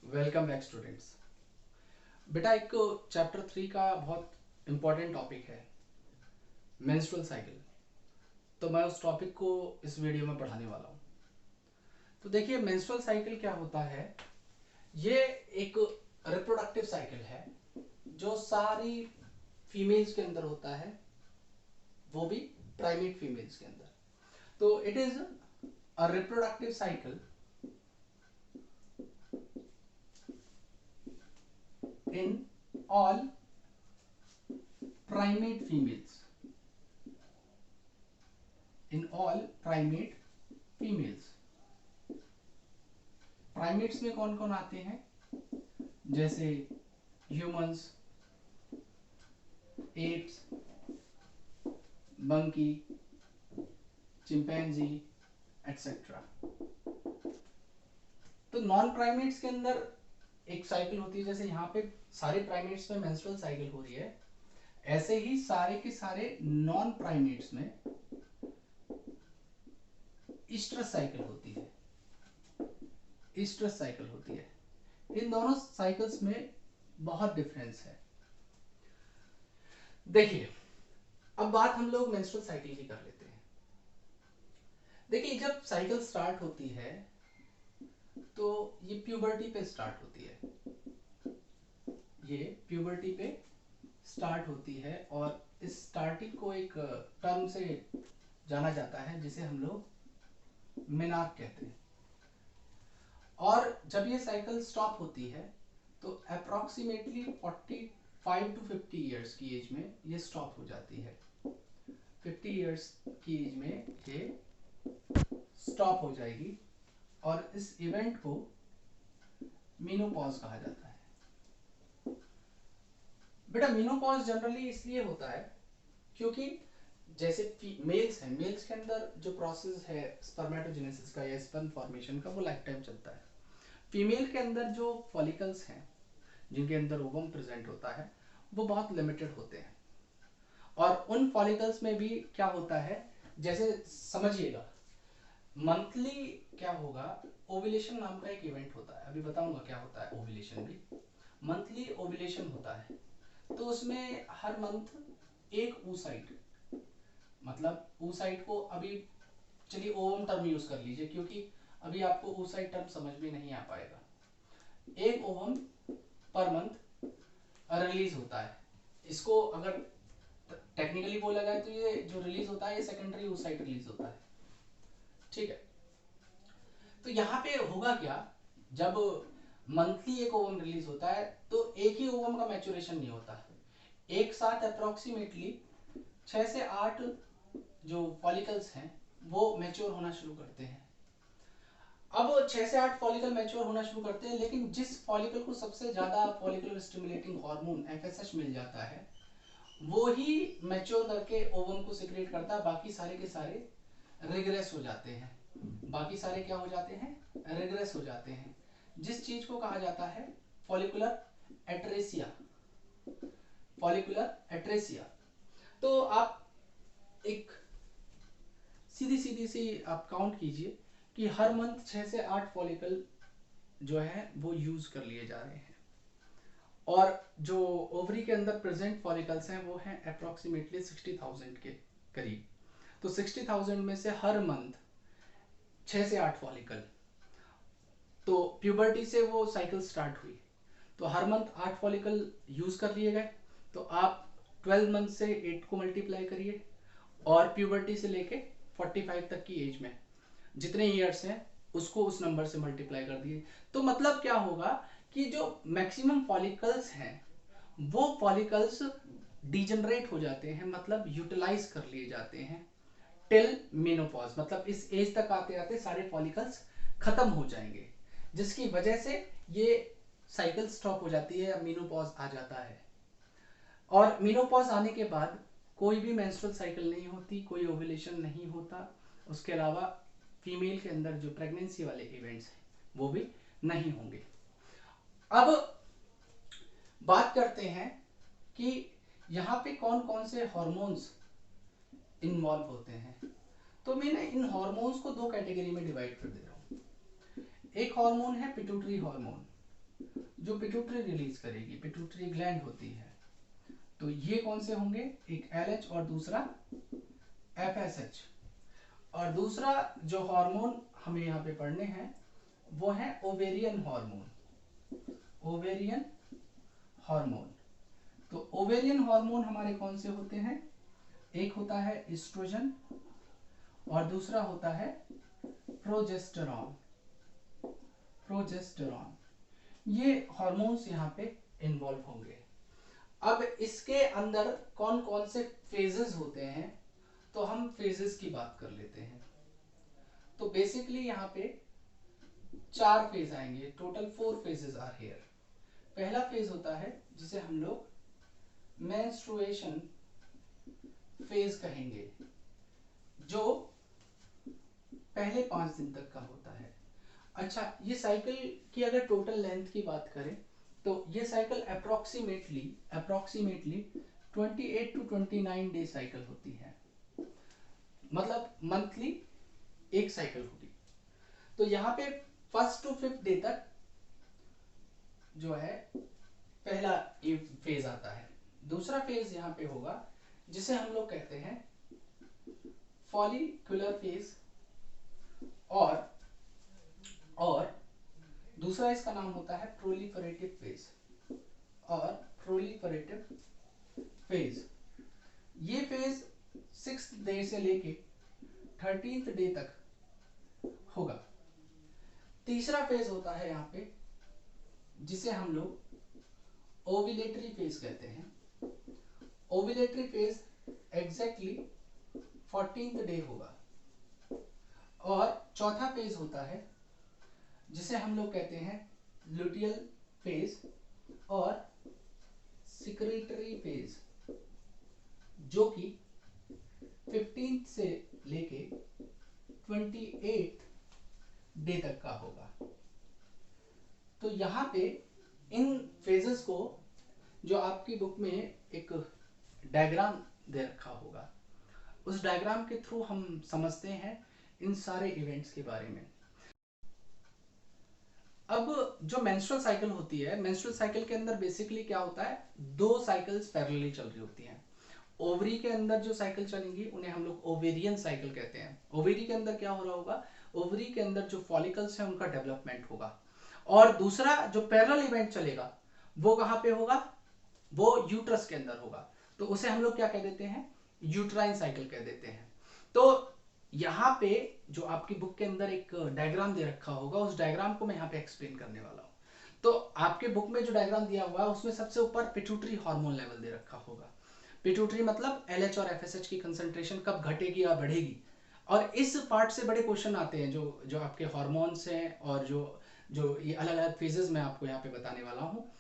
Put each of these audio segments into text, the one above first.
Welcome back students. बेटा एक chapter 3 का बहुत इम्पोर्टेंट टॉपिक है मेंस्ट्रुअल साइकिल। तो मैं उस टॉपिक को इस वीडियो में पढ़ाने वाला हूँ। तो देखिए मेंस्ट्रुअल साइकिल क्या होता है। ये एक रिप्रोडक्टिव साइकिल है जो सारी फीमेल्स के अंदर होता है, वो भी प्राइमेट फीमेल्स के अंदर। तो it is a reproductive cycle in all primate females, in all primate females। Primates में कौन कौन आते हैं, जैसे humans, apps, monkey, chimpanzee etcetera. तो नॉन प्राइमेट्स के अंदर एक साइकिल होती है, जैसे यहाँ पे सारे प्राइमेट्स में मेंस्ट्रुअल साइकिल हो रही है, ऐसे ही सारे के सारे नॉन प्राइमेट्स में ईस्ट्रस साइकिल होती है। ईस्ट्रस साइकिल होती है। इन दोनों साइकिल्स में बहुत डिफरेंस है। देखिए अब बात हम लोग मेंस्ट्रुअल साइकिल की कर लेते हैं। देखिए जब साइकिल स्टार्ट होती है तो ये प्यूबर्टी पे स्टार्ट होती है। ये प्यूबर्टी पे स्टार्ट होती है और इस स्टार्टिंग को एक टर्म से जाना जाता है जिसे हम लोग मेनार्क कहते हैं। और जब ये साइकिल स्टॉप होती है तो अप्रोक्सीमेटली 45 टू 50 इयर्स की एज में ये स्टॉप हो जाती है। 50 इयर्स की एज में ये स्टॉप हो जाएगी और इस इवेंट को मेनोपॉज कहा जाता है। बेटा मेनोपॉज जनरली इसलिए होता है क्योंकि जैसे मेल्स हैं, मेल्स के अंदर जो प्रोसेस है स्पर्मेटोजेनेसिस का या स्पर्म फॉर्मेशन का, वो लाइफ टाइम चलता है। फीमेल के अंदर जो फॉलिकल्स हैं जिनके अंदर ओवम प्रेजेंट होता है वो बहुत लिमिटेड होते हैं। और उन फॉलिकल्स में भी क्या होता है, जैसे समझिएगा मंथली क्या होगा, ओव्यूलेशन नाम का एक इवेंट होता है। अभी बताऊंगा क्या होता है ओव्यूलेशन भी। मंथली ओव्यूलेशन होता है तो उसमें हर मंथ एक oocyte, मतलब oocyte को अभी चलिए ओवम टर्म यूज कर लीजिए क्योंकि अभी आपको oocyte टर्म समझ में नहीं आ पाएगा। एक ओवम पर मंथ रिलीज होता है। इसको अगर टेक्निकली बोला जाए तो ये जो रिलीज होता है ये सेकेंडरी oocyte रिलीज होता है, ठीक है। तो यहाँ पे होगा क्या, जब मंथली एक ओवम रिलीज होता है तो एक ही ओवम का मैच्योरेशन नहीं होता, एक साथ अप्रोक्सीमेटली 6 से 8 जो फॉलिकल्स हैं वो मैच्योर होना शुरू करते हैं। अब 6 से 8 फॉलिकल मैच्योर होना शुरू करते हैं, लेकिन जिस फॉलिकल को सबसे ज्यादा फॉलिकुलर स्टिमुलेटिंग हार्मोन एफएसएच मिल जाता है वो ही मैच्योर करके ओवम को सिक्रेट करता है। बाकी सारे के सारे रिग्रेस हो जाते हैं। बाकी सारे क्या हो जाते हैं, रिग्रेस हो जाते हैं, जिस चीज को कहा जाता है फॉलिकुलर एट्रेसिया। Follicular atresia. तो आप एक सीधी सीधी सी आप काउंट कीजिए कि हर मंथ 6 से 8 फॉलिकल जो है वो यूज कर लिए जा रहे हैं और जो ओवरी के अंदर प्रेजेंट फॉलिकल्स हैं वो हैं अप्रोक्सीमेटली 60,000 के करीब। तो 60,000 में से हर मंथ 6 से 8 फॉलिकल, तो प्यूबर्टी से वो साइकिल स्टार्ट हुई तो हर मंथ 8 फॉलिकल यूज कर लिए गए। तो आप 12 मंथ से 8 को मल्टीप्लाई करिए और प्यूबर्टी से लेके 45 तक की एज में जितने ईयर्स हैं उसको उस नंबर से मल्टीप्लाई कर दिए। तो मतलब क्या होगा कि जो मैक्सिमम फॉलिकल्स हैं वो फॉलिकल्स डिजनरेट हो जाते हैं, मतलब यूटिलाइज कर लिए जाते हैं टिल मेनोपॉज, मतलब इस एज तक आते आते सारे फॉलिकल्स खत्म हो जाएंगे, जिसकी वजह से ये साइकिल स्टॉप हो जाती है, मेनोपॉज आ जाता है। और मेनोपॉज आने के बाद कोई भी मेंस्ट्रुअल साइकिल नहीं होती, कोई ओव्यूलेशन नहीं होता, उसके अलावा फीमेल के अंदर जो प्रेगनेंसी वाले इवेंट्स हैं वो भी नहीं होंगे। अब बात करते हैं कि यहाँ पे कौन कौन से हार्मोन्स इन्वॉल्व होते हैं। तो मैंने इन हार्मोन्स को दो कैटेगरी में डिवाइड कर दे रहा हूँ। एक हार्मोन है पिट्यूटरी हार्मोन जो पिट्यूटरी रिलीज करेगी, पिट्यूटरी ग्लैंड होती है, तो ये कौन से होंगे, एक LH और दूसरा FSH। और दूसरा जो हार्मोन हमें यहाँ पे पढ़ने हैं वो है ओवेरियन हार्मोन, ओवेरियन हार्मोन। तो ओवेरियन हार्मोन हमारे कौन से होते हैं, एक होता है एस्ट्रोजन और दूसरा होता है प्रोजेस्टेरॉन, प्रोजेस्टेरॉन। ये हार्मोन्स यहाँ पे इन्वॉल्व होंगे। अब इसके अंदर कौन कौन से फेजेस होते हैं, तो हम फेजेस की बात कर लेते हैं। तो बेसिकली यहाँ पे 4 फेज आएंगे, टोटल 4 फेजेस आर हियर। पहला फेज होता है जिसे हम लोग मेंस्ट्रुएशन फेज कहेंगे, जो पहले 5 दिन तक का होता है। अच्छा, ये साइकिल की अगर टोटल लेंथ की बात करें तो ये cycle approximately 28 to 29 day cycle होती है, मतलब मंथली एक साइकिल होगी। तो यहाँ पे 1st to 5th डे तक जो है पहला फेज आता है। दूसरा फेज यहाँ पे होगा जिसे हम लोग कहते हैं फॉलिकुलर फेज, और दूसरा इसका नाम होता है प्रोलिफरेटिव फेज, और प्रोलिफरेटिव फेज। ये फेज 6th डे से लेके 13th डे तक होगा। तीसरा फेज होता है यहाँ पे जिसे हम लोग ओव्यूलेटरी फेज कहते हैं। Ovulatory phase exactly 14th day होगा। और चौथा फेज होता है जिसे हम लोग कहते हैं लुटियल फेज और सिक्रेटरी फेज, जो कि 15th से लेके 28 डे तक का होगा। तो यहाँ पे इन फेजेस को, जो आपकी बुक में एक डायग्राम दे रखा होगा, उस डायग्राम के थ्रू हम समझते हैं इन सारे इवेंट्स के बारे में। अब जो मेंस्ट्रुअल साइकिल होती है, मेंस्ट्रुअल साइकिल के अंदर बेसिकली क्या होता है, 2 साइकिल्स पैरेलली चल रही होती हैं। ओवरी के अंदर जो साइकिल चलेंगी उन्हें हम लोग ओवेरियन साइकिल कहते हैं। ओवरी के अंदर क्या हो रहा होगा, ओवरी के अंदर जो फॉलिकल्स हैं उनका डेवलपमेंट होगा। और दूसरा जो पैरेलल इवेंट चलेगा वो कहाँ पे होगा, वो यूट्रस के अंदर होगा। तो उसे हम लोग क्या कह देते हैं, यूट्राइन साइकिल कह देते हैं। तो यहाँ पे जो आपकी बुक के अंदर एक डायग्राम दे रखा होगा, उस डायग्राम को मैं यहाँ पे एक्सप्लेन करने वाला हूँ। तो आपके बुक में जो डायग्राम दिया हुआ है उसमें सबसे ऊपर पिट्यूटरी हार्मोन लेवल दे रखा होगा। पिट्यूटरी मतलब LH और FSH की कंसंट्रेशन कब घटेगी या बढ़ेगी। और इस पार्ट से बड़े क्वेश्चन आते हैं, जो आपके हार्मोन्स हैं और जो ये अलग अलग फेजेस मैं आपको यहाँ पे बताने वाला हूँ,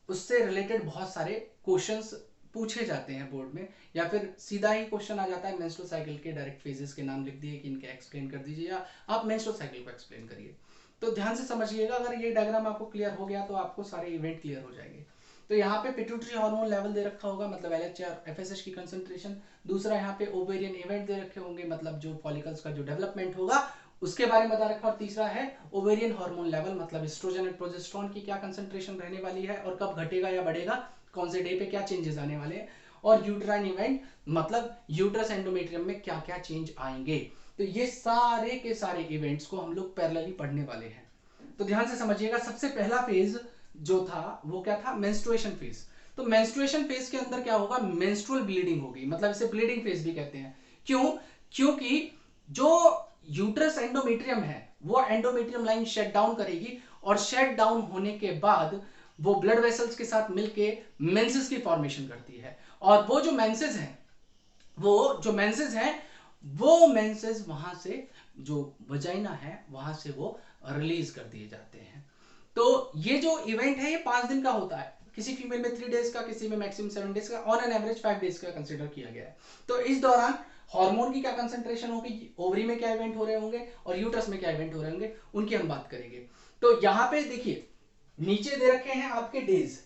उससे रिलेटेड बहुत सारे क्वेश्चंस पूछे जाते हैं बोर्ड में, या फिर सीधा ही क्वेश्चन आ जाता है मेंस्ट्रुअल साइकिल के डायरेक्ट फेजेस के नाम लिख दिए कि इनके एक्सप्लेन कर दीजिए, या आप मेंस्ट्रुअल साइकिल को एक्सप्लेन करिए। तो ध्यान से समझिएगा, अगर ये डायग्राम आपको क्लियर हो गया तो आपको सारे इवेंट क्लियर हो जाएंगे। तो यहाँ पे पिट्यूटरी हार्मोन लेवल दे रखा होगा, मतलब LH और FSH की कंसंट्रेशन। दूसरा यहाँ पे ओवेरियन इवेंट दे रखे होंगे, मतलब जो फॉलिकल्स का जो डेवलपमेंट होगा उसके बारे में बता रखा। और तीसरा है ओवेरियन हार्मोन लेवल, मतलब एस्ट्रोजन और प्रोजेस्टेरॉन की क्या कंसंट्रेशन रहने वाली है और कब घटेगा या बढ़ेगा, कौन से डे पे क्या चेंजेस आने वाले हैं। और यूट्राइन इवेंट मतलब यूट्रस एंडोमेट्रियम में क्या क्या चेंज आएंगे। तो ये सारे के सारे इवेंट्स को हम लोग पैरेलली पढ़ने वाले हैं। तो ध्यान से समझिएगा, सबसे पहला फेज जो था वो क्या था, मेंस्ट्रुएशन फेज। तो मेंस्ट्रुएशन फेज के अंदर क्या होगा, मेंस्ट्रुअल ब्लीडिंग होगी, मतलब इसे ब्लीडिंग फेज भी कहते हैं। क्यों, क्योंकि जो यूट्रस एंडोमेट्रियम है वो एंडोमेट्रियम लाइन शट डाउन करेगी, और शट डाउन होने के बाद वो ब्लड वेसल्स के साथ मिलके मेंसेस की फॉर्मेशन करती है। और वो जो मेंसेस हैं वो मेंसेस वहां से, जो वजाइना है वहां से वो रिलीज कर दिए जाते हैं। तो ये जो इवेंट है ये 5 दिन का होता है, किसी फीमेल में 3 डेज का, किसी में मैक्सिमम 7 डेज का, ऑन एन एवरेज 5 डेज का कंसीडर किया गया है। तो इस दौरान हार्मोन की क्या कंसंट्रेशन होगी, ओवरी में क्या इवेंट हो रहे होंगे और यूट्रस में क्या इवेंट हो रहे होंगे, उनकी हम बात करेंगे। तो यहाँ पे देखिए नीचे दे रखे हैं आपके डेज,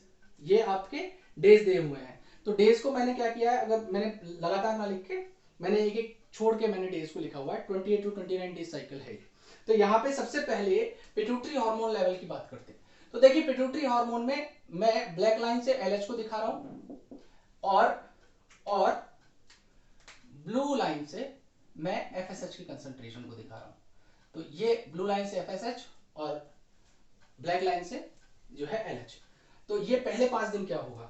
ये आपके डेज दे हुए हैं। तो डेज को मैंने क्या किया है, अगर मैंने लगातार ना लिख के, मैंने एक एक छोड़ के मैंने डेज को लिखा हुआ है। 28 to 29 डेज साइकिल है। तो यहाँ पे सबसे पहले पिट्यूटरी हार्मोन लेवल की बात करते हैं। तो देखिए पिट्यूटरी हार्मोन में मैं ब्लैक लाइन से एलएच को दिखा रहा हूं और ब्लू लाइन से मैं एफएसएच की कंसंट्रेशन को दिखा रहा हूं। तो ये ब्लू लाइन से एफएसएच और ब्लैक लाइन से जो है एलएच। तो ये पहले 5 दिन क्या होगा,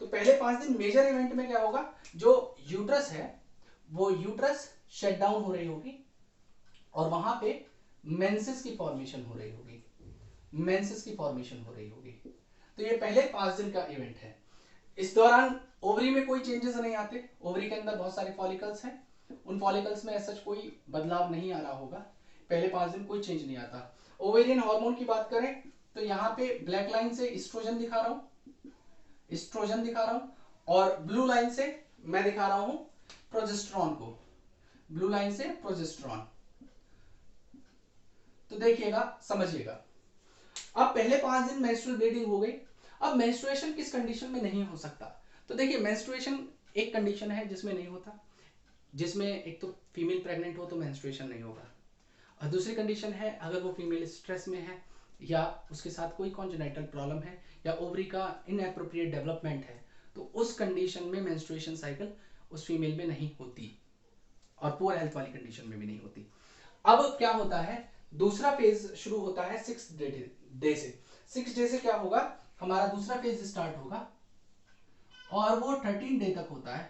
तो पहले 5 दिन मेजर इवेंट में क्या होगा, जो यूट्रस है वो यूट्रस शट डाउन हो रही होगी और वहां पे मेंसेस की फॉर्मेशन हो रही होगी, मेंसेस की फॉर्मेशन हो रही होगी। तो ये पहले 5 दिन का इवेंट है। इस दौरान ओवरी में कोई चेंजेस नहीं आते, ओवरी के अंदर बहुत सारे फॉलिकल्स हैं, उन फॉलिकल्स में ऐसा कोई बदलाव नहीं आ रहा होगा, पहले 5 दिन कोई चेंज नहीं आता। ओवेरियन हार्मोन की बात करें तो यहाँ पे ब्लैक लाइन से इस्ट्रोजन दिखा रहा हूं, इस्ट्रोजन दिखा रहा हूं और ब्लू लाइन से मैं दिखा रहा हूं प्रोजेस्टेरॉन को, ब्लू लाइन से प्रोजेस्टेरॉन। तो देखिएगा समझिएगा। अब पहले 5 दिन मेंस्ट्रुअल ब्लीडिंग हो गई। अब मेंस्ट्रुएशन किस कंडीशन में नहीं हो सकता, तो देखिए मेंस्ट्रुएशन एक कंडीशन है जिसमें नहीं होता, जिसमें एक तो फीमेल प्रेग्नेंट हो तो मेंस्ट्रुएशन नहीं होगा, और दूसरी कंडीशन है अगर वो फीमेल स्ट्रेस में है या उसके साथ कोई कॉन्जेनिटल प्रॉब्लम है या ओवरी का इनएप्रोप्रिएट डेवलपमेंट है, तो उस कंडीशन में मेंस्ट्रुएशन साइकिल उस फीमेल में नहीं होती और पुअर हेल्थ वाली कंडीशन में भी नहीं होती। अब क्या होता है, दूसरा फेज शुरू होता है 6 डे से। 6 डे से क्या होगा, हमारा दूसरा फेज स्टार्ट होगा और वो 13 डे तक होता है।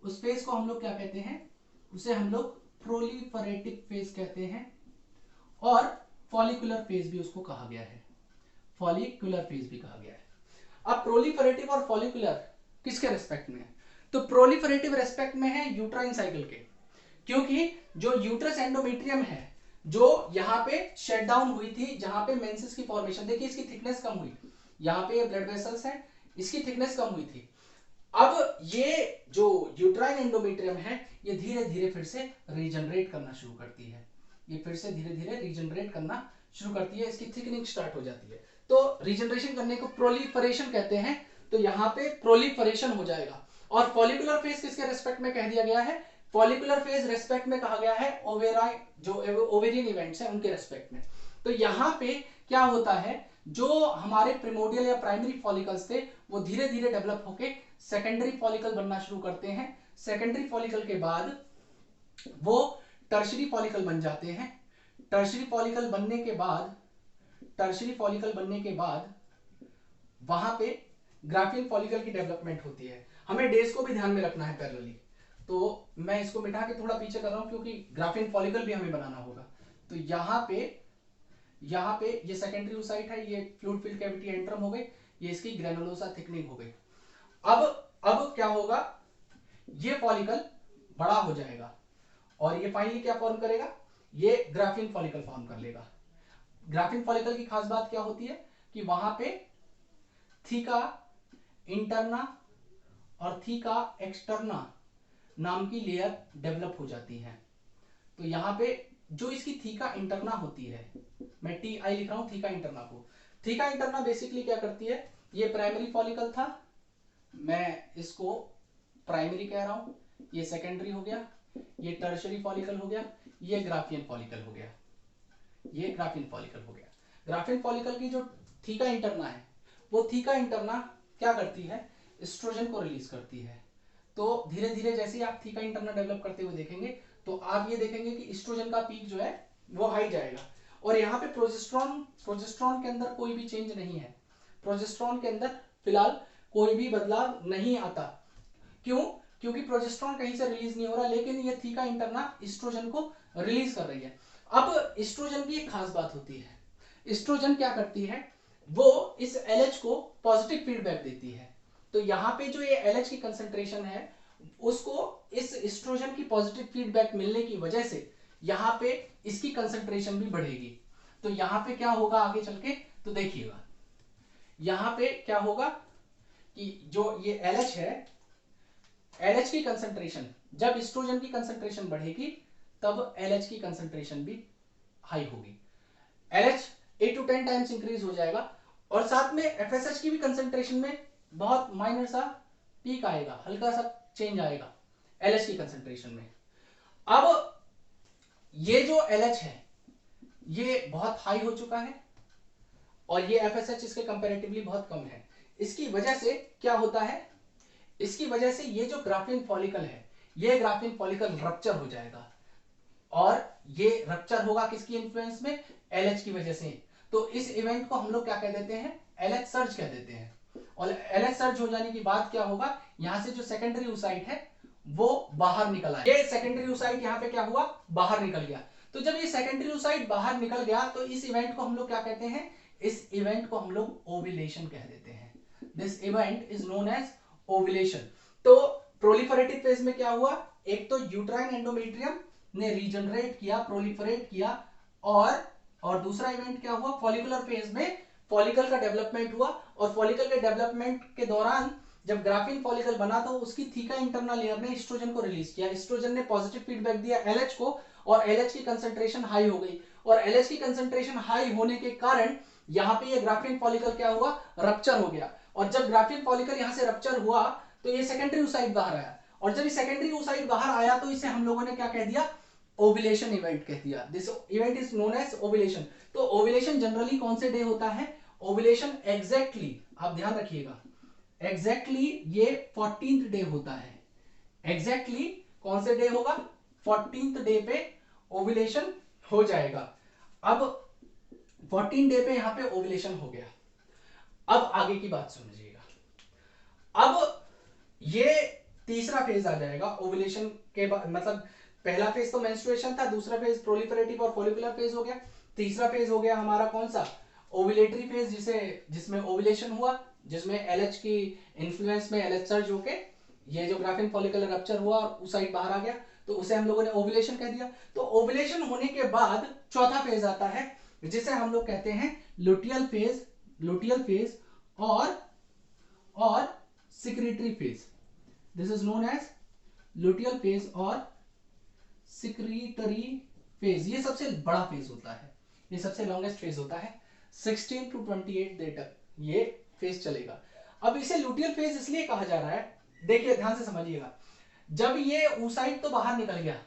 उस फेज को हम लोग क्या कहते हैं, उसे हम लोग प्रोलिफरेटिव फेज कहते हैं और फॉलिकुलर फेज भी उसको कहा गया है, फॉलिकुलर फेज भी कहा गया है। अब प्रोलिफरेटिव और फॉलिकुलर किसके रेस्पेक्ट में है, तो प्रोलिफरेटिव रेस्पेक्ट में है यूट्राइन साइकिल के, क्योंकि जो यूट्रस एंडोमेट्रियम है जो यहाँ पे शट डाउन हुई थी, जहां पे मेंसेस की फॉर्मेशन, देखिए इसकी थिकनेस कम हुई, यहाँ पे ब्लड वेसल्स हैं, इसकी थिकनेस कम हुई थी। अब ये जो यूट्राइन एंडोमेट्रियम है ये धीरे धीरे फिर से रीजनरेट करना शुरू करती है, ये फिर से धीरे धीरे रीजनरेट करना शुरू करती है, इसकी थिकनिंग स्टार्ट हो जाती है। तो रीजनरेशन करने को प्रोलिफरेशन कहते हैं। तो यहाँ पे प्रोलिफरेशन हो जाएगा। और फॉलिकुलर फेज किसके रेस्पेक्ट में कह दिया गया है, फॉलिकुलर फेज रेस्पेक्ट में कहा गया है ओवेराइन, जो ओवेरियन इवेंट्स हैं उनके रेस्पेक्ट में। तो यहाँ पे क्या होता है, जो हमारे प्रिमोडियल या प्राइमरी फॉलिकल्स थे वो धीरे धीरे डेवलप होके सेकेंडरी फॉलिकल बनना शुरू करते हैं। सेकेंडरी फॉलिकल के बाद वो टर्शरी फॉलिकल बन जाते हैं। टर्शरी फॉलिकल बनने के बाद, टर्शरी फॉलिकल बनने के बाद वहां पे ग्राफियन फॉलिकल की डेवलपमेंट होती है। हमें डेज को भी ध्यान में रखना है पैरेलली, तो मैं इसको मिटा के थोड़ा पीछे कर रहा हूं क्योंकि ग्राफियन फॉलिकल भी हमें बनाना होगा। तो यहाँ पे ये सेकेंडरी ओसाइट है, ये फ्लूइड फिल्ड कैविटी एंट्रम हो गई, ये इसकी ग्रेनुलोसा थिकनिंग हो गई। अब क्या होगा, ये फॉलिकल बड़ा हो जाएगा और ये फाइनली क्या फॉर्म करेगा, ये ग्राफियन फॉलिकल फॉर्म कर लेगा। ग्राफियन फॉलिकल की खास बात क्या होती है कि वहां पे थीका इंटरना और थीका एक्सटर्ना नाम की लेयर डेवलप हो जाती है। तो यहां पे जो इसकी थीका इंटरना होती है, मैं टी आई लिख रहा हूं थीका इंटरना को। थीका इंटरना बेसिकली क्या करती है, ये प्राइमरी फॉलिकल था, मैं इसको प्राइमरी कह रहा हूं, ये सेकेंडरी हो गया, ये टर्शरी फॉलिकल हो गया, ये ग्राफियन फॉलिकल हो गया, ये ग्राफियन फॉलिकल हो गया। ग्राफियन फॉलिकल की जो थीका इंटरना है वो थीका इंटरना क्या करती है, एस्ट्रोजन को रिलीज करती है। तो धीरे धीरे जैसे ही आप थीका इंटरना डेवलप करते हुए देखेंगे तो आप ये देखेंगे कि एस्ट्रोजन का पीक जो है वो हाई जाएगा। और यहाँ पे प्रोजेस्टेरॉन के अंदर कोई भी चेंज नहीं है, प्रोजेस्टेरॉन के अंदर फिलहाल कोई भी बदलाव नहीं आता। क्यों, क्योंकि प्रोजेस्टेरॉन कहीं से रिलीज नहीं हो रहा, लेकिन ये थीका इंटरना एस्ट्रोजन को रिलीज कर रही है। अब एस्ट्रोजन की एक खास बात होती है, एस्ट्रोजन क्या करती है, वो इस एलएच को पॉजिटिव फीडबैक देती है। तो यहाँ पे जो ये एलएच की कंसंट्रेशन है उसको इस एस्ट्रोजन की पॉजिटिव फीडबैक मिलने की वजह से यहाँ पे इसकी कंसंट्रेशन भी बढ़ेगी। तो यहाँ पे क्या होगा आगे चल के, तो देखिएगा यहाँ पे क्या होगा कि जो ये एलएच है, एलएच की कंसंट्रेशन, जब एस्ट्रोजन की कंसंट्रेशन बढ़ेगी तब एलएच की कंसंट्रेशन भी हाई होगी। एलएच 8 to 10 टाइम्स इंक्रीज हो जाएगा और साथ में एफएसएच की भी कंसंट्रेशन में बहुत माइनर सा पीक आएगा, हल्का सा चेंज आएगा एलएच की कंसंट्रेशन में। अब ये जो एलएच है ये बहुत हाई हो चुका है, और ये FSH इसके कंपैरेटिवली बहुत कम है। इसकी वजह से क्या होता है, इसकी वजह से ये जो ग्राफिन फॉलिकल है, ये ग्राफिन फॉलिकल रप्चर हो जाएगा, और ये रप्चर होगा किसकी इन्फ्लुएंस में, LH की वजह से। तो इस इवेंट को हम लोग क्या कह देते हैं, LH सर्ज कह देते हैं। और LH सर्ज हो जाने के बाद क्या होगा, यहां से जो सेकेंडरी oocyte है वो बाहर निकल आया, ये सेकेंडरी oocyte यहाँ पे क्या हुआ, बाहर निकल गया। तो जब ये सेकेंडरी oocyte बाहर निकल गया तो इस इवेंट को हम लोग क्या कहते हैं, इस इवेंट को हम लोग ओव्यूलेशन कह देते हैं। This event is known as ovulation. तो प्रोलिफरेटिव फेज में क्या हुआ, एक तो यूट्राइन एंडोमेट्रियम ने रीजनरेट किया, प्रोलिफरेट किया, और दूसरा इवेंट क्या हुआ, फॉलिकुलर फेज में फॉलिकल का डेवलपमेंट हुआ, और फॉलिकल के डेवलपमेंट के दौरान जब ग्राफिन फॉलिकल बना तो उसकी थीका इंटरनल लेयर ने एस्ट्रोजन को रिलीज किया, एस्ट्रोजन ने पॉजिटिव फीडबैक दिया LH को, और LH की कंसंट्रेशन हाई हो गई, और LH की कंसंट्रेशन हाई होने के कारण यहाँ पे ये ग्राफिन फॉलिकल क्या हुआ, रप्चर हो गया। और जब ग्राफिन फॉलिकल यहाँ से रप्चर हुआ तो ये सेकेंडरी oocyte बाहर आया, और जब ये सेकेंडरी oocyte बाहर आया तो इसे हम लोगों ने क्या कह दिया, ओव्यूलेशन इवेंट कह दिया। This event is known as ovulation. तो ओव्यूलेशन जनरली कौन से डे होता है, ओव्यूलेशन एग्जैक्टली, आप ध्यान रखिएगा, एग्जैक्टली ये 14th डे होता है। एग्जैक्टली कौन से डे होगा, 14th डे पे ओव्यूलेशन हो जाएगा। अब 14 डे पे यहां पे ओव्यूलेशन हो गया। अब आगे की बात समझिएगा। अब ये तीसरा फेज आ जाएगा ओव्यूलेशन के बाद, मतलब पहला फेज तो मेंस्ट्रुएशन था, दूसरा फेज प्रोलिफरेटिव और फॉलिकुलर फेज हो गया, तीसरा फेज हो गया हमारा कौन सा, ओव्यूलेटरी फेज, जिसमें ओव्यूलेशन हुआ, जिसमें LH की इन्फ्लुएंस में LH सर्ज होके ये जो ग्राफिन फॉलिकल रप्चर हुआ और oocyte बाहर आ गया, तो उसे हम लोगों ने ओव्यूलेशन कह दिया। तो ओव्यूलेशन होने के बाद चौथा फेज आता है जिसे हम लोग कहते हैं लुटियल फेज, लुटियल फेज और secretory phase. This is known as luteal phase और सिक्रीटरी फेज। ये सबसे बड़ा फेज होता है, ये सबसे लॉन्गेस्ट फेज होता है, 16 to 28 डे तक ये फेज चलेगा। अब इसे लुटियल फेज इसलिए कहा जा रहा है, देखिए ध्यान से समझिएगा, जब ये oocyte तो बाहर निकल गया,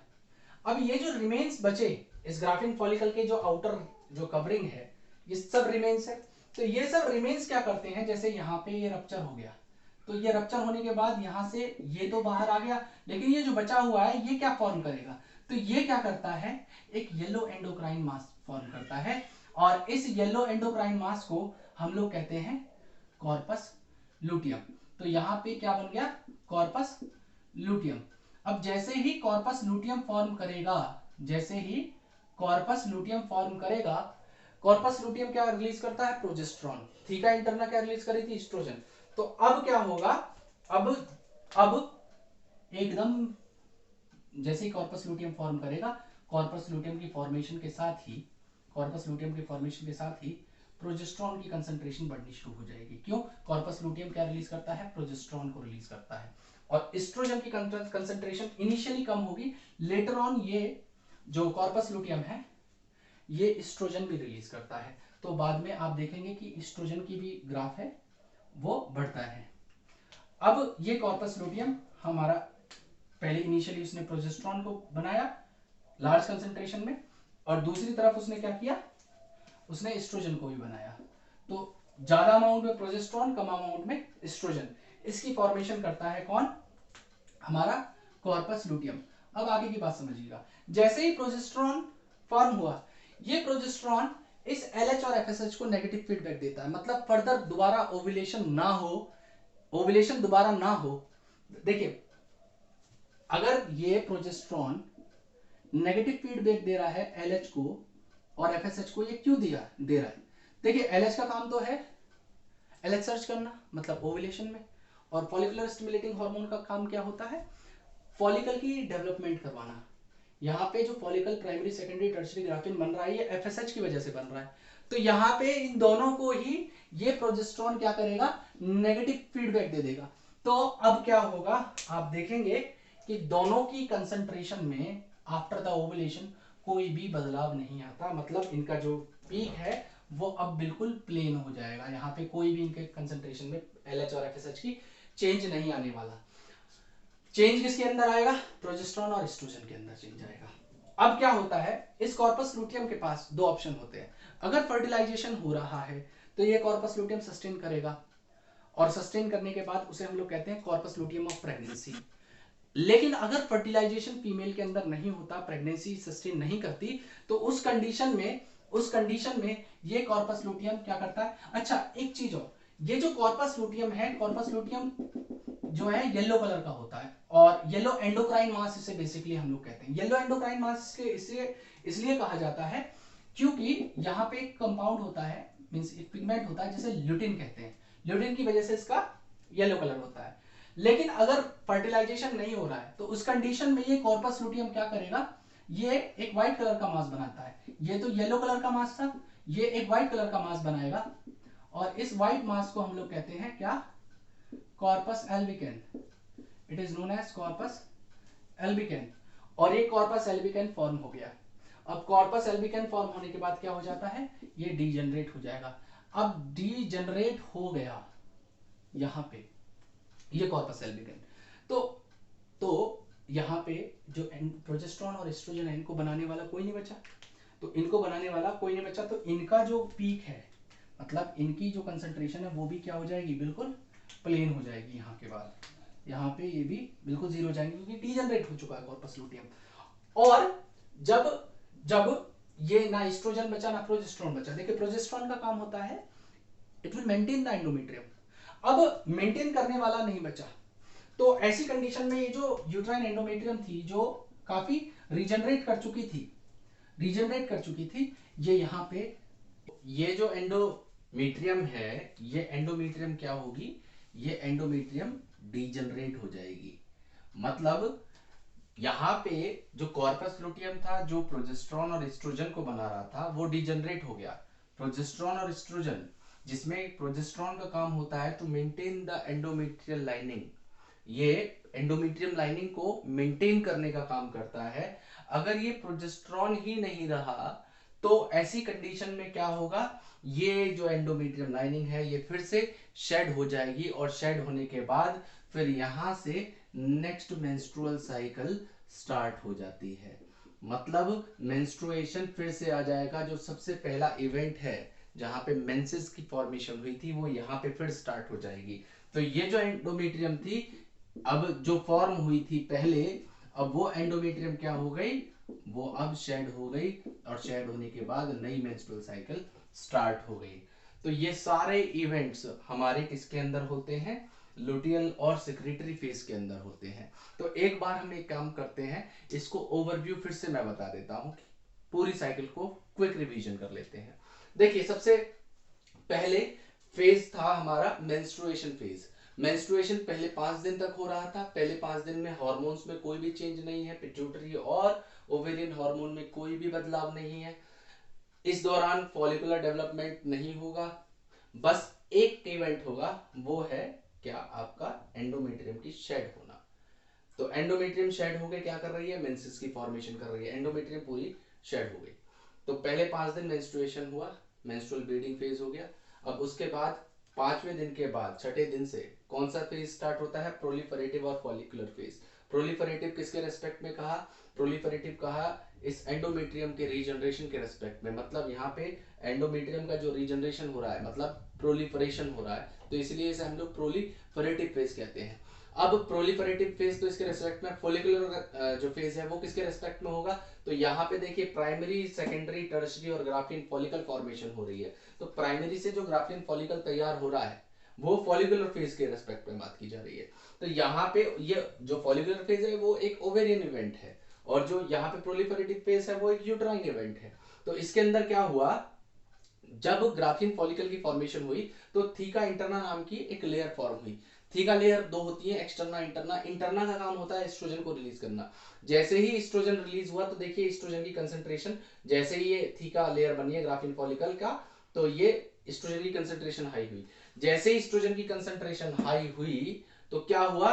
अब ये जो रिमेन्स बचे इस ग्राफिन फॉलिकल के जो आउटर जो कवरिंग है, ये सब रिमेन्स है। तो ये सब रिमेन्स क्या करते हैं, जैसे यहाँ पे ये रप्चर हो गया, तो ये रप्चर होने के बाद यहां से ये तो बाहर आ गया, लेकिन ये जो बचा हुआ है ये क्या फॉर्म करेगा, तो ये क्या करता है, एक येलो एंडोक्राइन मास फॉर्म करता है, और इस येलो एंडोक्राइन मास को हम लोग कहते हैं कॉर्पस लुटियम। तो यहाँ पे क्या बन गया, कॉर्पस लुटियम। अब जैसे ही कॉर्पस लुटियम फॉर्म करेगा, जैसे ही कॉर्पस लुटियम फॉर्म करेगा, कॉर्पस लुटियम क्या रिलीज करता है, प्रोजेस्टेरॉन। थीका इंटरना क्या रिलीज करी थी, एस्ट्रोजन। तो अब क्या होगा, अब एकदम जैसे ही कॉर्पस लुटियम फॉर्म करेगा, कॉर्पस लुटियम की फॉर्मेशन के साथ ही, कॉर्पस लुटियम की फॉर्मेशन के साथ ही प्रोजेस्टेरॉन की कंसंट्रेशन बढ़नी शुरू हो जाएगी। क्यों, कॉर्पस लुटियम क्या रिलीज करता है, प्रोजेस्टेरॉन को रिलीज करता है, और एस्ट्रोजन की कंसंट्रेशन इनिशियली कम होगी, लेटर ऑन ये जो कॉर्पस लुटियम है ये एस्ट्रोजन भी रिलीज करता है। तो बाद में आप देखेंगे कि एस्ट्रोजन की भी ग्राफ है वो बढ़ता है। अब ये कॉर्पस लुटियम हमारा पहले इनिशियली उसने प्रोजेस्टेरॉन को बनाया लार्ज कंसंट्रेशन में, और दूसरी तरफ उसने क्या किया, उसने एस्ट्रोजन को भी बनाया। तो ज्यादा अमाउंट में प्रोजेस्टेरॉन, कम अमाउंट में एस्ट्रोजन, इसकी फॉर्मेशन करता है कौन, हमारा कॉर्पस लुटियम। अब आगे की बात समझिएगा, जैसे ही प्रोजेस्टेरॉन फॉर्म हुआ, ये प्रोजेस्टेरॉन इस LH और FSH को नेगेटिव फीडबैक देता है, मतलब फर्दर दोबारा ओव्यूलेशन ना हो, ओव्यूलेशन दोबारा ना हो। देखिए अगर ये प्रोजेस्टेरॉन नेगेटिव फीडबैक दे रहा है LH को और FSH को, ये क्यों दे रहा है, देखिए LH का काम तो है LH सर्च करना, मतलब ओव्यूलेशन में, और फॉलिकुलर स्टिमुलेटिंग हार्मोन का काम क्या होता है, फॉलिकल की डेवलपमेंट करवाना। यहाँ पे जो follicle primary secondary tertiary graphene बन रहा है ये FSH की वजह से बन रहा है। तो यहाँ पे इन दोनों को ही ये प्रोजेस्टेरॉन क्या करेगा, नेगेटिव फीडबैक दे देगा। तो अब क्या होगा, आप देखेंगे कि दोनों की कंसंट्रेशन में आफ्टर द ओवुलेशन कोई भी बदलाव नहीं आता, मतलब इनका जो पीक है वो अब बिल्कुल प्लेन हो जाएगा, यहाँ पे कोई भी इनके कंसंट्रेशन में LH और FSH की चेंज नहीं आने वाला। चेंज किसके अंदर आएगा, प्रोजेस्टेरॉन और एस्ट्रोजन के अंदर चेंज आएगा। अब क्या होता है, इस कॉर्पस लूटियम के पास दो ऑप्शन होते हैं। अगर फर्टिलाइजेशन हो रहा है तो ये कॉर्पस लूटियम सस्टेन करेगा, और सस्टेन करने के बाद उसे हम लोग कहते हैं कॉर्पस लूटियम ऑफ प्रेगनेंसी। लेकिन अगर फर्टिलाइजेशन फीमेल के अंदर नहीं होता, प्रेगनेंसी सस्टेन नहीं करती, तो उस कंडीशन में ये कॉर्पस लूटियम क्या करता है। अच्छा एक चीज और, ये जो कॉर्पस लूटियम है, कॉर्पस लूटियम जो है येलो कलर का होता है, और येलो एंडोक्राइन मास इसे बेसिकली हम लोग कहते हैं। येलो एंडोक्राइन मास इसलिए कहा जाता है क्योंकि यहाँ पे एक कंपाउंड होता है, मींस एक पिगमेंट होता है जिसे ल्यूटिन कहते हैं। ल्यूटिन की वजह से इसका येलो कलर होता है। लेकिन अगर फर्टिलाइजेशन नहीं हो रहा है तो उस कंडीशन में ये कॉर्पस लूटियम क्या करेगा, ये एक व्हाइट कलर का मास बनाता है। ये तो येलो कलर का मास था, ये एक व्हाइट कलर का मास बनाएगा, और इस व्हाइट मास को हम लोग कहते हैं क्या, corpus albicans. It is known as corpus albicans. और ये कॉर्पस एल्बिकन फॉर्म हो गया। अब कॉर्पस एल्बिकन फॉर्म होने के बाद क्या हो जाता है, ये डीजनरेट हो जाएगा। अब डीजनरेट हो गया यहां पे ये कॉर्पस एल्बिकन, तो यहां पे जो प्रोजेस्टेरॉन और एस्ट्रोजन है, इनको बनाने वाला कोई नहीं बचा। तो इनको बनाने वाला कोई नहीं बचा, तो इनका जो पीक है, मतलब इनकी जो कंसंट्रेशन है वो भी क्या हो जाएगी, बिल्कुल प्लेन हो जाएगी। यहाँ के बाद यहाँ पे ये भी बिल्कुल जीरो हो जाएंगे, क्योंकि डीजनरेट हो चुका है कॉर्पस लूटियम। और जब जब ये ना एस्ट्रोजन बचा ना प्रोजेस्टेरॉन बचा, देखिए प्रोजेस्टेरॉन का काम होता है it will maintain the endometrium. अब मेंटेन करने वाला नहीं बचा, तो ऐसी कंडीशन में ये जो यूट्राइन एंडोमेट्रियम थी, जो काफी रीजनरेट कर चुकी थी, ये यहाँ पे ये जो एंडोमेट्रियम है, ये एंडोमेट्रियम क्या होगी, ये एंडोमेट्रियम डीजनरेट हो जाएगी। मतलब यहाँ पे जो कॉर्पस लूटियम था, जो प्रोजेस्टेरॉन और एस्ट्रोजन को बना रहा था, वो डीजनरेट हो गया। प्रोजेस्टेरॉन और एस्ट्रोजन, जिसमें प्रोजेस्टेरॉन का काम होता है to maintain the endometrial lining, ये एंडोमेट्रियम लाइनिंग को मेंटेन करने का काम करता है। अगर ये प्रोजेस्टेरॉन ही नहीं रहा तो ऐसी कंडीशन में क्या होगा, ये जो एंडोमेट्रियम लाइनिंग है ये फिर से शेड हो जाएगी, और शेड होने के बाद फिर यहां से नेक्स्ट मेंस्ट्रुअल साइकिल स्टार्ट हो जाती है। मतलब मेंस्ट्रुएशन फिर से आ जाएगा। जो सबसे पहला इवेंट है जहां पे मेंसेस की फॉर्मेशन हुई थी, वो यहाँ पे फिर स्टार्ट हो जाएगी। तो ये जो एंडोमेट्रियम थी, अब जो फॉर्म हुई थी पहले, अब वो एंडोमेट्रियम क्या हो गई, वो अब शेड हो गई, और शेड होने के बाद नई मेंस्ट्रुअल साइकिल स्टार्ट हो गई। तो ये सारे इवेंट्स हमारे किसके अंदर होते हैं, लुटियल और सेक्रेटरी फेज के अंदर होते हैं। तो एक बार हम एक काम करते हैं, इसको ओवरव्यू फिर से मैं बता देता हूं, पूरी साइकिल को क्विक रिवीजन कर लेते हैं। देखिए सबसे पहले फेज था हमारा मेंस्ट्रुएशन फेज। मेंस्ट्रुएशन पहले 5 दिन तक हो रहा था। पहले 5 दिन में हार्मोन्स में कोई भी चेंज नहीं है, पिट्यूटरी और ओवेरियन हार्मोन में कोई भी बदलाव नहीं है। इस दौरान फॉलिकुलर डेवलपमेंट नहीं होगा, बस एक इवेंट होगा, वो है क्या, आपका एंडोमेट्रियम की शेड होना। तो एंडोमेट्रियम शेड हो गए, क्या कर रही है, मेंसेस की फॉर्मेशन कर रही है, एंडोमेट्रियम पूरी शेड हो गई। तो पहले 5 दिन मेंस्ट्रुएशन हुआ, मेंस्ट्रुअल ब्लीडिंग फेज हो गया। अब उसके बाद 5वें दिन के बाद 6ठे दिन से कौन सा फेज स्टार्ट होता है, प्रोलिफरेटिव और फॉलिकुलर फेज। प्रोलिफरेटिव किसके रेस्पेक्ट में कहा, प्रोलिफरेटिव कहा इस एंडोमेट्रियम के रीजनरेशन के रेस्पेक्ट में। मतलब यहाँ पे एंडोमेट्रियम का जो रीजनरेशन हो रहा है, मतलब प्रोलिफरेशन हो रहा है, तो इसलिए इसे हम लोग प्रोलिफरेटिव फेज कहते हैं। अब प्रोलिफरेटिव फेज तो इसके रेस्पेक्ट में, फॉलिकुलर जो फेज है वो किसके रेस्पेक्ट में होगा, तो यहाँ पे देखिए प्राइमरी, सेकेंडरी, टर्शियरी और ग्राफियन फॉलिकल फॉर्मेशन हो रही है। तो प्राइमरी से जो ग्राफियन फॉलिकल तैयार हो रहा है वो फॉलिकुलर फेज के रेस्पेक्ट में बात की जा रही है। तो यहाँ पे ये जो फॉलिकुलर फेज है वो एक ओवेरियन इवेंट है, और जो यहाँ पे प्रोलिफरेटिव फेज है वो एक यूट्राइन इवेंट है। तो इसके अंदर क्या हुआ, जब ग्राफियन फॉलिकल की फॉर्मेशन हुई तो थीका इंटरना नाम की एक लेयर फॉर्म हुई। थीका लेयर दो होती है, एक्सटर्ना इंटरना। इंटरना का काम होता है एस्ट्रोजन को रिलीज करना। जैसे ही एस्ट्रोजन रिलीज हुआ तो देखिए एस्ट्रोजन की कंसंट्रेशन, जैसे ही ये थीका लेयर बनी है ग्राफिन फॉलिकल का, तो ये एस्ट्रोजन की कंसंट्रेशन हाई हुई। जैसे ही एस्ट्रोजन की कंसंट्रेशन हाई हुई तो क्या हुआ,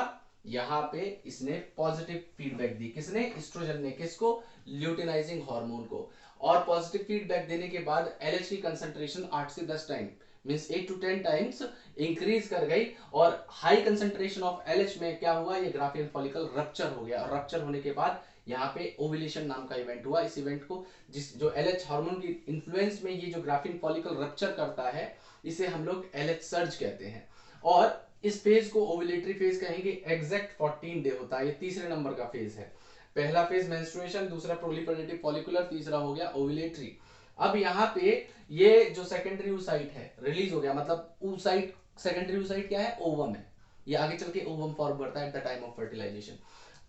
यहाँ पे इसने पॉजिटिव फीडबैक दी। किसने, एस्ट्रोजन ने। किसको, ल्यूटिनाइजिंग हार्मोन को। और पॉजिटिव फीडबैक देने के बाद एलएच की कंसंट्रेशन 8 से 10 time means 8 to 10 times increase कर गई, और हाई कंसंट्रेशन ऑफ एलएच में क्या हुआ, ये ग्राफियन फॉलिकल रप्चर हो गया, और रप्चर होने के बाद यहाँ पे ओव्यूलेशन नाम का इवेंट हुआ। इस इवेंट को जो LH हार्मोन की इन्फ्लुएंस में ये जो ग्राफिन फॉलिकल रप्चर करता है, इसे हम लोग LH सर्ज कहते हैं। और इस फेज को ओव्यूलेटरी फेज कहेंगे। एग्जैक्ट 14 डे होता है, ये तीसरे नंबर का फेज है। पहला फेज मेंस्ट्रुएशन, दूसरा प्रोलिफरेटिव फॉलिकुलर, तीसरा हो गया ओव्यूलेटरी। अब यहाँ पे ये जो सेकेंडरी oocyte है रिलीज हो गया, मतलब oocyte, सेकेंडरी oocyte क्या है, ओवम है। ये आगे चल के ओवम फॉर्म करता है at the time of fertilisation.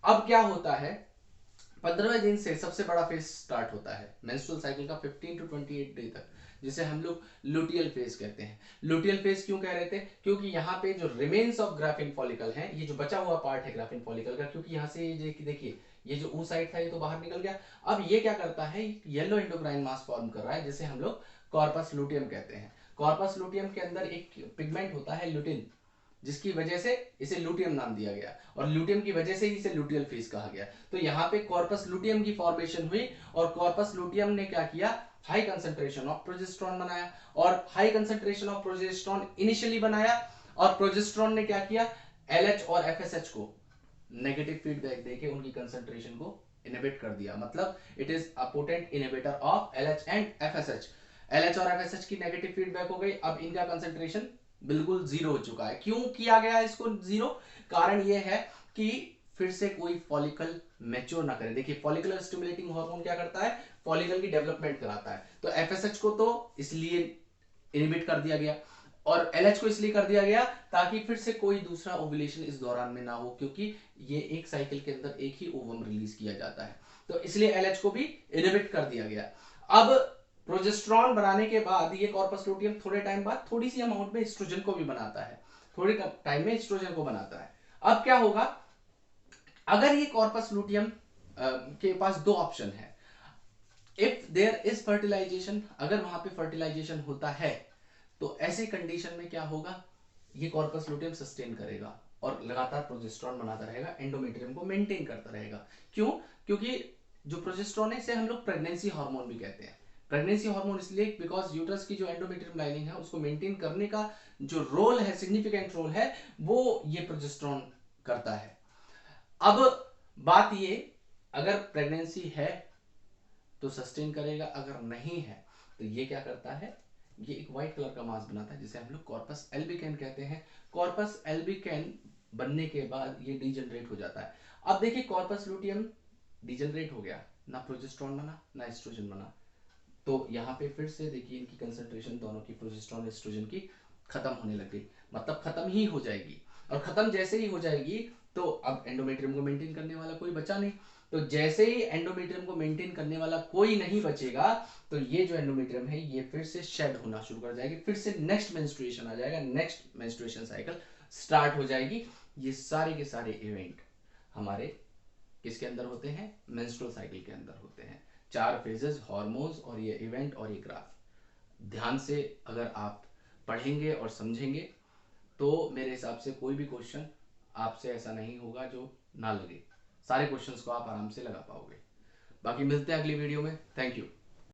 अब क्या होता है, 15वें दिन से सबसे बड़ा फेज स्टार्ट होता है मेंस्ट्रुअल साइकिल का, 15 to 28 डे तक, जिसे हम लोग लुटियल फेज कहते हैं। लुटियल फेज क्यों कह रहे थे, क्योंकि यहाँ पे जो रिमेन्स ऑफ ग्राफिन फॉलिकल है, ये जो बचा हुआ पार्ट है ग्राफिन फॉलिकल का, क्योंकि यहाँ से ये देखिए ये जो oocyte था ये तो बाहर निकल गया। अब ये क्या करता है, येलो एंडोक्राइन मास फॉर्म कर रहा है, जिसे हम लोग कॉर्पस लुटियम कहते हैं। कॉर्पस लुटियम के अंदर एक पिगमेंट होता है ल्यूटिन, जिसकी वजह से इसे लुटियम नाम दिया गया, और लुटियम की वजह से ही इसे लुटियल फेज कहा गया। तो यहाँ पे कॉर्पस लुटियम की फॉर्मेशन हुई, और कॉर्पस लुटियम ने क्या किया, हाई कंसंट्रेशन ऑफ प्रोजेस्टेरॉन बनाया, और high concentration of progesterone initially बनाया, और प्रोजेस्टेरॉन ने क्या किया, LH और FSH को नेगेटिव फीडबैक देके उनकी कंसंट्रेशन को इनहिबिट कर दिया। मतलब it is a potent inhibitor of LH and FSH। LH और FSH की नेगेटिव फीडबैक हो गई, अब इनका कंसंट्रेशन बिल्कुल जीरो हो चुका है। क्यों किया गया इसको जीरो, कारण ये है कि फिर से कोई फॉलिकल मैच्योर ना करे। देखिए फॉलिकुलर स्टिमुलेटिंग हार्मोन क्या करता है, फॉलिकल की डेवलपमेंट कराता है। तो FSH को तो इसलिए इनहिबिट कर दिया गया, और LH को इसलिए कर दिया गया ताकि फिर से कोई दूसरा ओव्यूलेशन इस दौरान में ना हो, क्योंकि ये एक साइकिल के अंदर एक ही ओवम रिलीज किया जाता है, तो इसलिए LH को भी इनहिबिट कर दिया गया। अब प्रोजेस्टेरॉन बनाने के बाद ये कॉर्पस लुटियम थोड़े टाइम बाद थोड़ी सी अमाउंट में एस्ट्रोजन को भी बनाता है, थोड़े टाइम में एस्ट्रोजन को बनाता है। अब क्या होगा, अगर ये कॉर्पस लुटियम के पास दो ऑप्शन है, इफ देयर इज फर्टिलाइजेशन, अगर वहां पे फर्टिलाइजेशन होता है तो ऐसे कंडीशन में क्या होगा, ये कॉर्पस लुटियम सस्टेन करेगा और लगातार प्रोजेस्टेरॉन बनाता रहेगा, एंडोमेट्रियम को मेंटेन करता रहेगा। क्यों, क्योंकि जो प्रोजेस्टेरॉन है इसे हम लोग प्रेगनेंसी हार्मोन भी कहते हैं। प्रेगनेंसी हार्मोन इसलिए बिकॉज यूट्रस की जो एंडोमेट्रियम लाइनिंग है उसको मेंटेन करने का जो रोल है, सिग्निफिकेंट रोल है, वो ये प्रोजेस्टेरॉन करता है। अब बात ये, अगर प्रेगनेंसी है तो सस्टेन करेगा, अगर नहीं है तो ये क्या करता है, ये एक व्हाइट कलर का मास बनाता है जिसे हम लोग कॉर्पस एल्बिकेन कहते हैं। कॉर्पस एल्बिकेन बनने के बाद ये डीजनरेट हो जाता है। अब देखिए कॉर्पस लुटियम डीजनरेट हो गया, ना प्रोजेस्टेरॉन बना ना एस्ट्रोजन बना, तो यहाँ पे फिर से देखिए इनकी कंसंट्रेशन दोनों की, प्रोजेस्टेरॉन एस्ट्रोजन की, खत्म होने लग गई, मतलब खत्म ही हो जाएगी। और खत्म जैसे ही हो जाएगी तो अब एंडोमेट्रियम को मेंटेन करने वाला कोई बचा नहीं। तो जैसे ही एंडोमेट्रियम को मेंटेन करने वाला कोई नहीं बचेगा, तो ये जो एंडोमेट्रियम है ये फिर से शेड होना शुरू कर जाएगी, फिर से नेक्स्ट मेंस्ट्रुएशन आ जाएगा, नेक्स्ट मेंस्ट्रुएशन साइकिल स्टार्ट हो जाएगी। ये सारे के सारे इवेंट हमारे किसके अंदर होते हैं, मेंस्ट्रुअल साइकिल के अंदर होते हैं। 4 फेजेस, हार्मोन्स और ये इवेंट और ये ग्राफ। ध्यान से अगर आप पढ़ेंगे और समझेंगे तो मेरे हिसाब से कोई भी क्वेश्चन आपसे ऐसा नहीं होगा जो ना लगे, सारे क्वेश्चंस को आप आराम से लगा पाओगे। बाकी मिलते हैं अगली वीडियो में, थैंक यू।